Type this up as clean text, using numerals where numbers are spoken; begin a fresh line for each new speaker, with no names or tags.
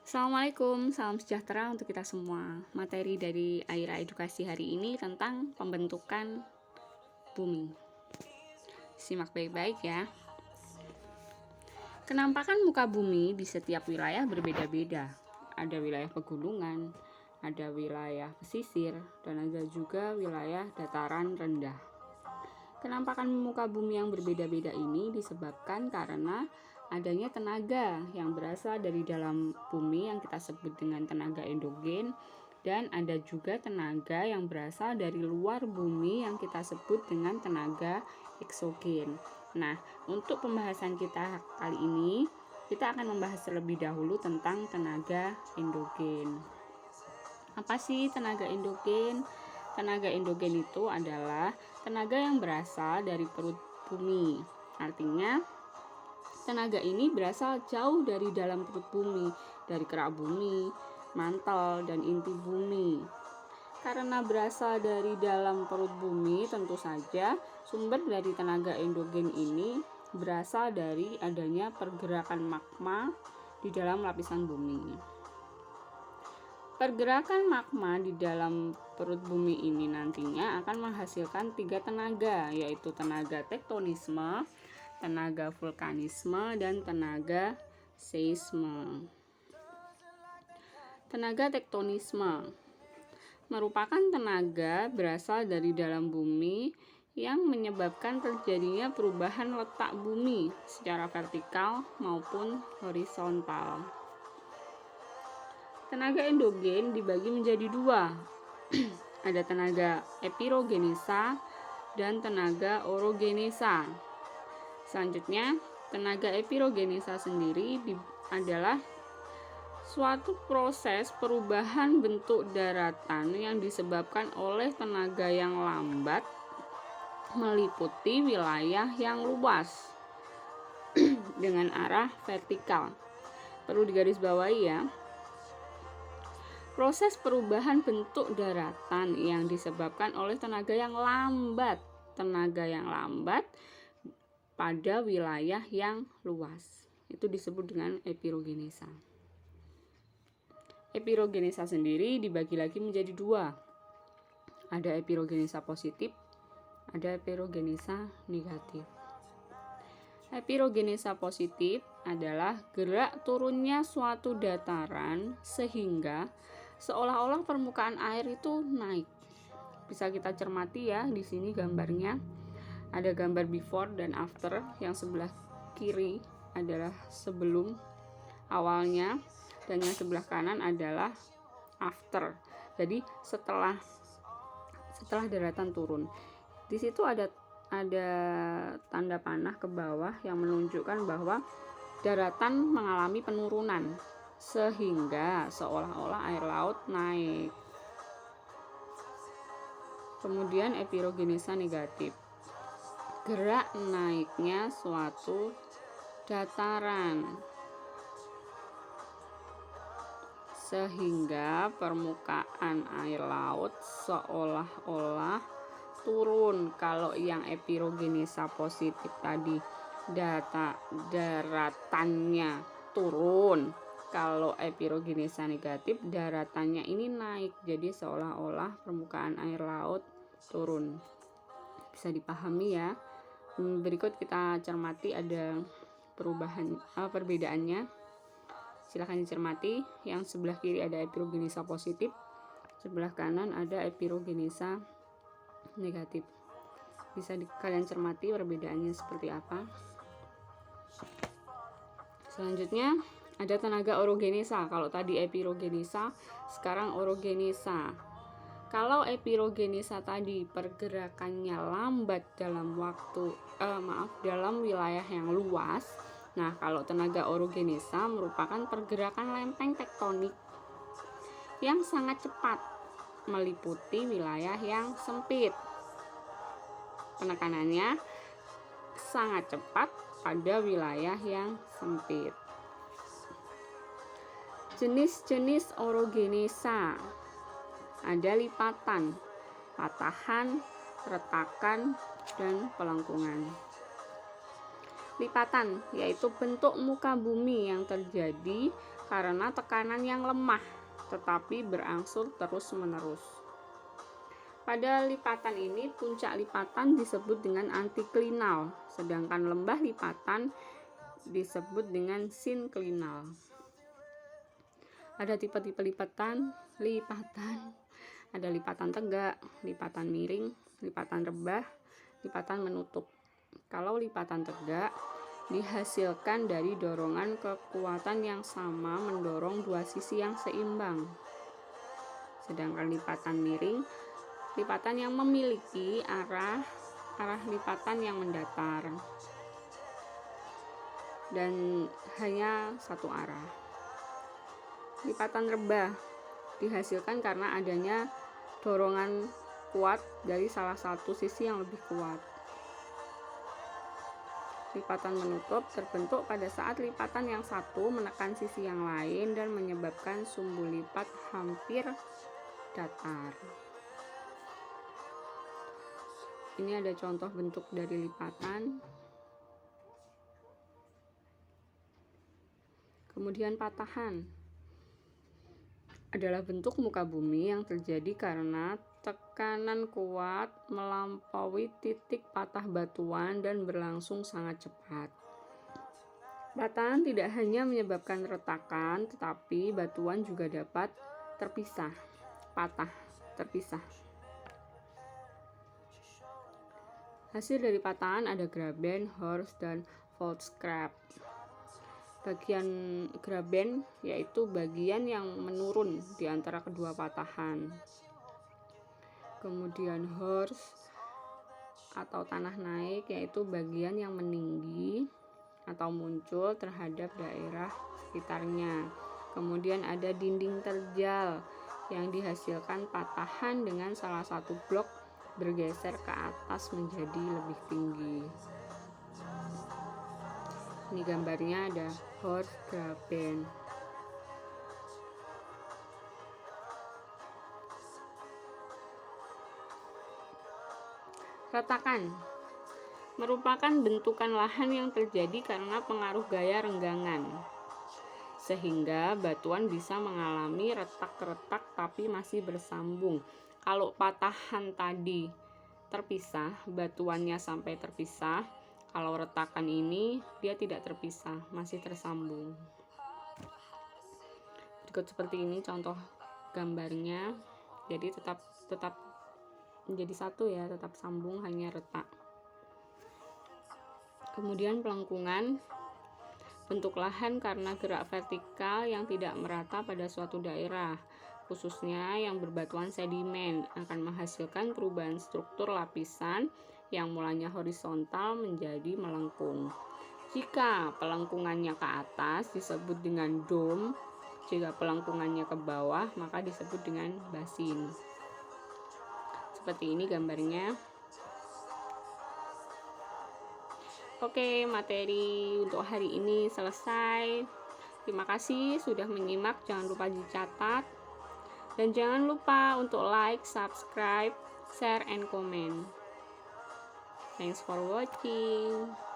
Assalamualaikum, salam sejahtera untuk kita semua. Materi dari Aira Edukasi hari ini tentang pembentukan bumi. Simak baik-baik ya. Kenampakan muka bumi di setiap wilayah berbeda-beda. Ada wilayah pegunungan, ada wilayah pesisir, dan ada juga wilayah dataran rendah. Kenampakan muka bumi yang berbeda-beda ini disebabkan karena adanya tenaga yang berasal dari dalam bumi yang kita sebut dengan tenaga endogen, dan ada juga tenaga yang berasal dari luar bumi yang kita sebut dengan tenaga eksogen. Nah, untuk pembahasan kita kali ini, kita akan membahas terlebih dahulu tentang tenaga endogen. Apa sih tenaga endogen? Tenaga endogen itu adalah tenaga yang berasal dari perut bumi. Artinya, tenaga ini berasal jauh dari dalam perut bumi, dari kerak bumi, mantel, dan inti bumi. Karena berasal dari dalam perut bumi, tentu saja sumber dari tenaga endogen ini berasal dari adanya pergerakan magma di dalam lapisan bumi. Pergerakan magma di dalam perut bumi ini nantinya akan menghasilkan 3 tenaga, yaitu tenaga tektonisme, tenaga vulkanisme, dan tenaga seisme. Tenaga tektonisme merupakan tenaga berasal dari dalam bumi yang menyebabkan terjadinya perubahan letak bumi secara vertikal maupun horizontal. Tenaga endogen dibagi menjadi 2. Ada tenaga epirogenesa dan tenaga orogenesa. Selanjutnya, tenaga epirogenesa sendiri adalah suatu proses perubahan bentuk daratan yang disebabkan oleh tenaga yang lambat meliputi wilayah yang luas dengan arah vertikal. Perlu digarisbawahi ya. Proses perubahan bentuk daratan yang disebabkan oleh tenaga yang lambat pada wilayah yang luas. Itu disebut dengan epirogenesa. Epirogenesa sendiri dibagi lagi menjadi 2. Ada epirogenesa positif, ada epirogenesa negatif. Epirogenesa positif adalah gerak turunnya suatu dataran sehingga seolah-olah permukaan air itu naik. Bisa kita cermati ya, di sini gambarnya ada gambar before dan after. Yang sebelah kiri adalah sebelum awalnya dan yang sebelah kanan adalah after. Jadi setelah daratan turun. Di situ ada tanda panah ke bawah yang menunjukkan bahwa daratan mengalami penurunan sehingga seolah-olah air laut naik. Kemudian epirogenesa negatif, gerak naiknya suatu dataran sehingga permukaan air laut seolah-olah turun. Kalau yang epirogenesa positif tadi daratannya turun, kalau epirogenesa negatif daratannya ini naik, jadi seolah-olah permukaan air laut turun. Bisa dipahami ya. Berikut kita cermati ada perbedaannya. Silakan dicermati. Yang sebelah kiri ada epirogenesa positif, sebelah kanan ada epirogenesa negatif. Bisa kalian cermati perbedaannya seperti apa. Selanjutnya ada tenaga orogenesa. Kalau tadi epirogenesa, sekarang orogenesa. Kalau epirogenesa tadi pergerakannya lambat dalam dalam wilayah yang luas. Nah, kalau tenaga orogenesa merupakan pergerakan lempeng tektonik yang sangat cepat meliputi wilayah yang sempit. Penekanannya sangat cepat pada wilayah yang sempit. Jenis-jenis orogenesa ada lipatan, patahan, retakan, dan pelengkungan. Lipatan yaitu bentuk muka bumi yang terjadi karena tekanan yang lemah tetapi berangsur terus-menerus. Pada lipatan ini, puncak lipatan disebut dengan antiklinal, sedangkan lembah lipatan disebut dengan sinklinal. Ada tipe-tipe lipatan, ada lipatan tegak, lipatan miring, lipatan rebah, lipatan menutup. Kalau lipatan tegak dihasilkan dari dorongan kekuatan yang sama mendorong dua sisi yang seimbang. Sedangkan lipatan miring, lipatan yang memiliki arah lipatan yang mendatar dan hanya satu arah. Lipatan rebah dihasilkan karena adanya dorongan kuat dari salah satu sisi yang lebih kuat. Lipatan menutup terbentuk pada saat lipatan yang satu menekan sisi yang lain dan menyebabkan sumbu lipat hampir datar. Ini ada contoh bentuk dari lipatan. Kemudian patahan adalah bentuk muka bumi yang terjadi karena tekanan kuat melampaui titik patah batuan dan berlangsung sangat cepat. Patahan tidak hanya menyebabkan retakan, tetapi batuan juga dapat terpisah. Hasil dari patahan ada graben, horst, dan voltschrap. Bagian graben yaitu bagian yang menurun di antara kedua patahan. Kemudian horst atau tanah naik yaitu bagian yang meninggi atau muncul terhadap daerah sekitarnya. Kemudian ada dinding terjal yang dihasilkan patahan dengan salah satu blok bergeser ke atas menjadi lebih tinggi. Ini gambarnya ada horst graben. Retakan merupakan bentukan lahan yang terjadi karena pengaruh gaya renggangan, sehingga batuan bisa mengalami retak-retak tapi masih bersambung. Kalau patahan tadi terpisah, batuannya sampai terpisah. Kalau retakan ini dia tidak terpisah, masih tersambung. Berikut seperti ini contoh gambarnya. Jadi tetap menjadi satu ya, tetap sambung, hanya retak. Kemudian pelengkungan, bentuk lahan karena gerak vertikal yang tidak merata pada suatu daerah, khususnya yang berbatuan sedimen, akan menghasilkan perubahan struktur lapisan yang mulanya horizontal menjadi melengkung. Jika pelengkungannya ke atas disebut dengan dome, jika pelengkungannya ke bawah maka disebut dengan basin. Seperti ini gambarnya. Oke, materi untuk hari ini selesai. Terima kasih sudah menyimak, jangan lupa dicatat. Dan jangan lupa untuk like, subscribe, share, and comment. Thanks for watching.